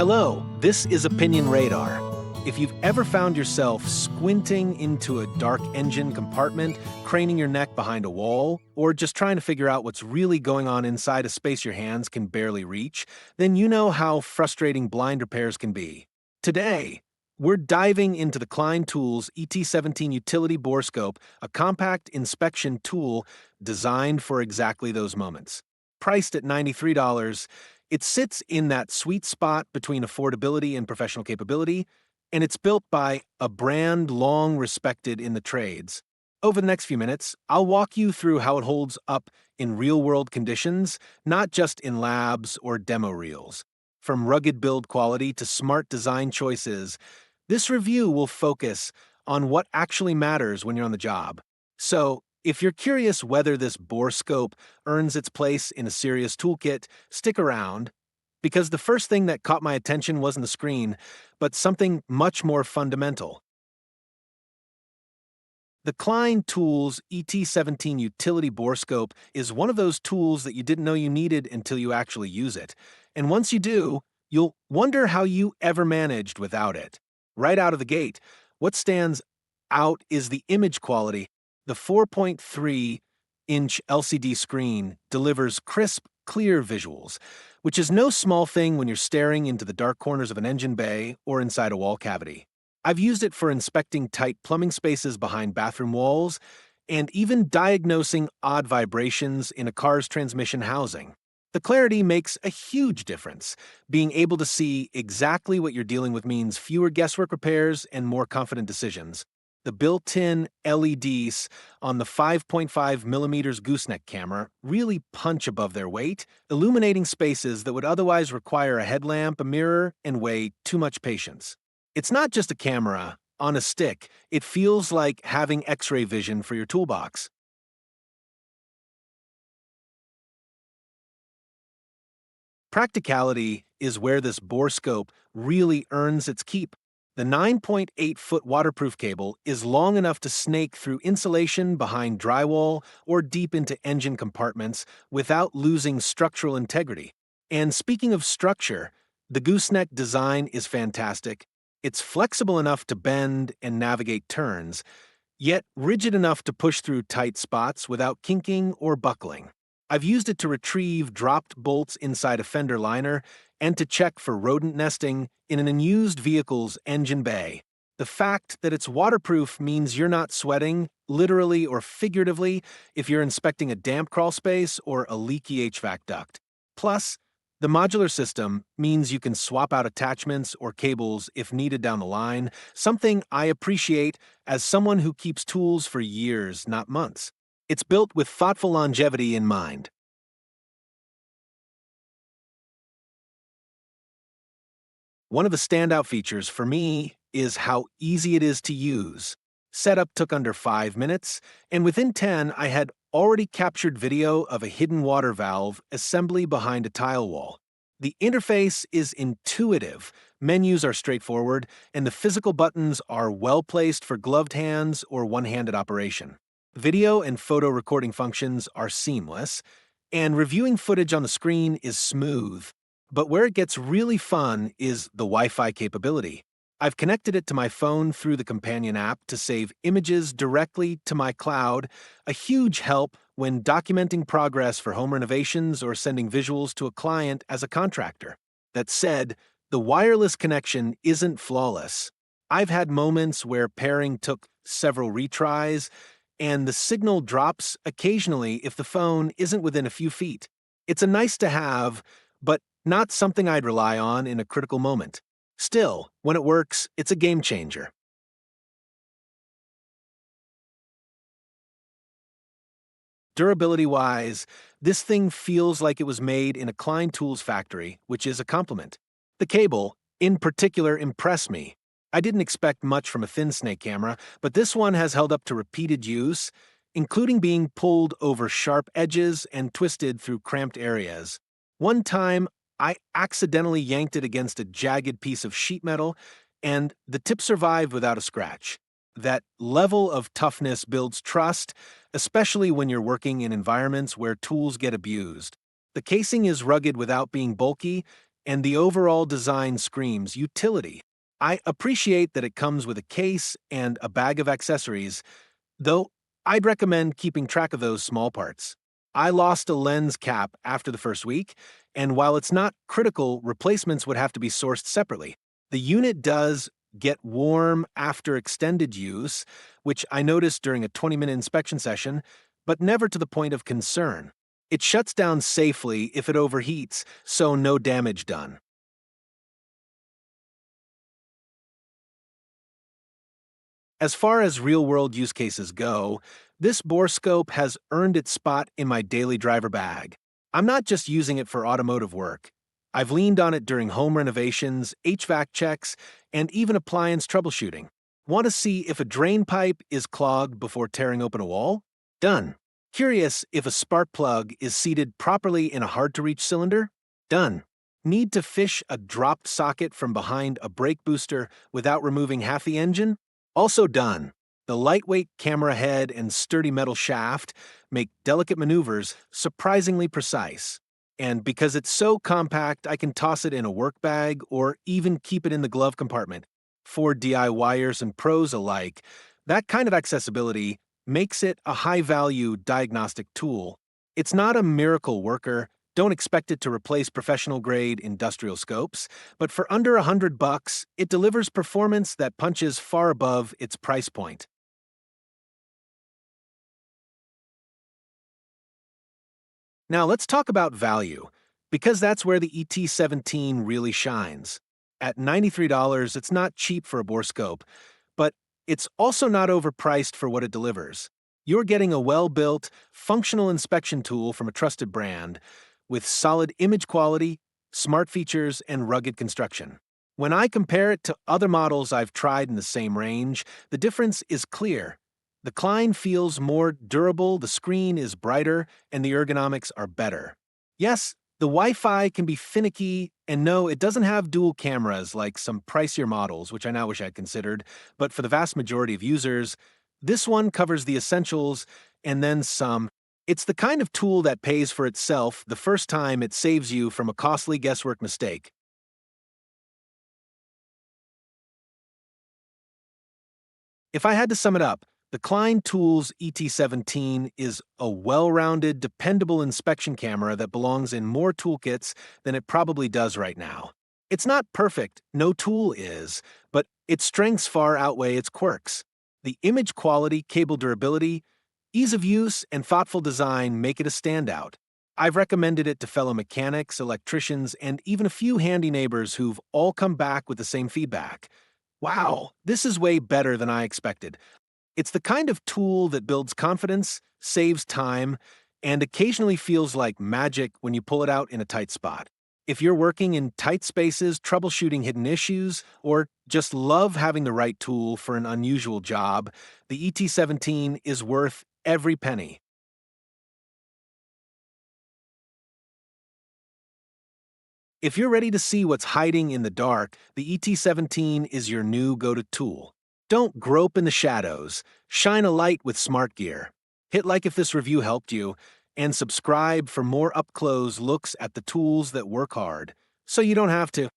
Hello, this is Opinion Radar. If you've ever found yourself squinting into a dark engine compartment, craning your neck behind a wall, or just trying to figure out what's really going on inside a space your hands can barely reach, then you know how frustrating blind repairs can be. Today, we're diving into the Klein Tools ET17 Utility Borescope, a compact inspection tool designed for exactly those moments. Priced at $93, it sits in that sweet spot between affordability and professional capability, and it's built by a brand long respected in the trades. Over the next few minutes, I'll walk you through how it holds up in real-world conditions, not just in labs or demo reels. From rugged build quality to smart design choices, this review will focus on what actually matters when you're on the job. So, if you're curious whether this Borescope earns its place in a serious toolkit, stick around, because the first thing that caught my attention wasn't the screen, but something much more fundamental. The Klein Tools ET17 Utility Borescope is one of those tools that you didn't know you needed until you actually use it. And once you do, you'll wonder how you ever managed without it. Right out of the gate, what stands out is the image quality. The 4.3-inch LCD screen delivers crisp, clear visuals, which is no small thing when you're staring into the dark corners of an engine bay or inside a wall cavity. I've used it for inspecting tight plumbing spaces behind bathroom walls and even diagnosing odd vibrations in a car's transmission housing. The clarity makes a huge difference. Being able to see exactly what you're dealing with means fewer guesswork repairs and more confident decisions. The built-in LEDs on the 5.5mm gooseneck camera really punch above their weight, illuminating spaces that would otherwise require a headlamp, a mirror, and way too much patience. It's not just a camera on a stick. It feels like having X-ray vision for your toolbox. Practicality is where this Borescope really earns its keep. The 9.8-foot waterproof cable is long enough to snake through insulation behind drywall or deep into engine compartments without losing structural integrity. And speaking of structure, the gooseneck design is fantastic. It's flexible enough to bend and navigate turns, yet rigid enough to push through tight spots without kinking or buckling. I've used it to retrieve dropped bolts inside a fender liner and to check for rodent nesting in an unused vehicle's engine bay. The fact that it's waterproof means you're not sweating, literally or figuratively, if you're inspecting a damp crawl space or a leaky HVAC duct. Plus, the modular system means you can swap out attachments or cables if needed down the line, something I appreciate as someone who keeps tools for years, not months. It's built with thoughtful longevity in mind. One of the standout features for me is how easy it is to use. Setup took under 5 minutes, and within 10 I had already captured video of a hidden water valve assembly behind a tile wall. The interface is intuitive, menus are straightforward, and the physical buttons are well placed for gloved hands or one-handed operation. Video and photo recording functions are seamless, and reviewing footage on the screen is smooth. But where it gets really fun is the Wi-Fi capability. I've connected it to my phone through the companion app to save images directly to my cloud, a huge help when documenting progress for home renovations or sending visuals to a client as a contractor. That said, the wireless connection isn't flawless. I've had moments where pairing took several retries, and the signal drops occasionally if the phone isn't within a few feet. It's a nice to have, but not something I'd rely on in a critical moment. Still, when it works, it's a game changer. Durability-wise, this thing feels like it was made in a Klein Tools factory, which is a compliment. The cable, in particular, impressed me. I didn't expect much from a thin snake camera, but this one has held up to repeated use, including being pulled over sharp edges and twisted through cramped areas. One time, I accidentally yanked it against a jagged piece of sheet metal, and the tip survived without a scratch. That level of toughness builds trust, especially when you're working in environments where tools get abused. The casing is rugged without being bulky, and the overall design screams utility. I appreciate that it comes with a case and a bag of accessories, though I'd recommend keeping track of those small parts. I lost a lens cap after the first week, and while it's not critical, replacements would have to be sourced separately. The unit does get warm after extended use, which I noticed during a 20-minute inspection session, but never to the point of concern. It shuts down safely if it overheats, so no damage done. As far as real-world use cases go, this Borescope has earned its spot in my daily driver bag. I'm not just using it for automotive work. I've leaned on it during home renovations, HVAC checks, and even appliance troubleshooting. Want to see if a drain pipe is clogged before tearing open a wall? Done. Curious if a spark plug is seated properly in a hard-to-reach cylinder? Done. Need to fish a dropped socket from behind a brake booster without removing half the engine? Also done. The lightweight camera head and sturdy metal shaft make delicate maneuvers surprisingly precise. And because it's so compact, I can toss it in a work bag or even keep it in the glove compartment. For DIYers and pros alike, that kind of accessibility makes it a high-value diagnostic tool. It's not a miracle worker. Don't expect it to replace professional-grade industrial scopes, but for under $100, it delivers performance that punches far above its price point. Now let's talk about value, because that's where the ET17 really shines. At $93, it's not cheap for a borescope, but it's also not overpriced for what it delivers. You're getting a well-built, functional inspection tool from a trusted brand, with solid image quality, smart features, and rugged construction. When I compare it to other models I've tried in the same range, the difference is clear. The Klein feels more durable, the screen is brighter, and the ergonomics are better. Yes, the Wi-Fi can be finicky, and no, it doesn't have dual cameras like some pricier models, which I now wish I'd considered, but for the vast majority of users, this one covers the essentials and then some. It's the kind of tool that pays for itself the first time it saves you from a costly guesswork mistake. If I had to sum it up, the Klein Tools ET17 is a well-rounded, dependable inspection camera that belongs in more toolkits than it probably does right now. It's not perfect, no tool is, but its strengths far outweigh its quirks. The image quality, cable durability, ease of use, and thoughtful design make it a standout. I've recommended it to fellow mechanics, electricians, and even a few handy neighbors who've all come back with the same feedback. Wow, this is way better than I expected. It's the kind of tool that builds confidence, saves time, and occasionally feels like magic when you pull it out in a tight spot. If you're working in tight spaces, troubleshooting hidden issues, or just love having the right tool for an unusual job, the ET17 is worth every penny. If you're ready to see what's hiding in the dark, the ET17 is your new go-to tool. Don't grope in the shadows. Shine a light with smart gear. Hit like if this review helped you, and subscribe for more up-close looks at the tools that work hard, so you don't have to.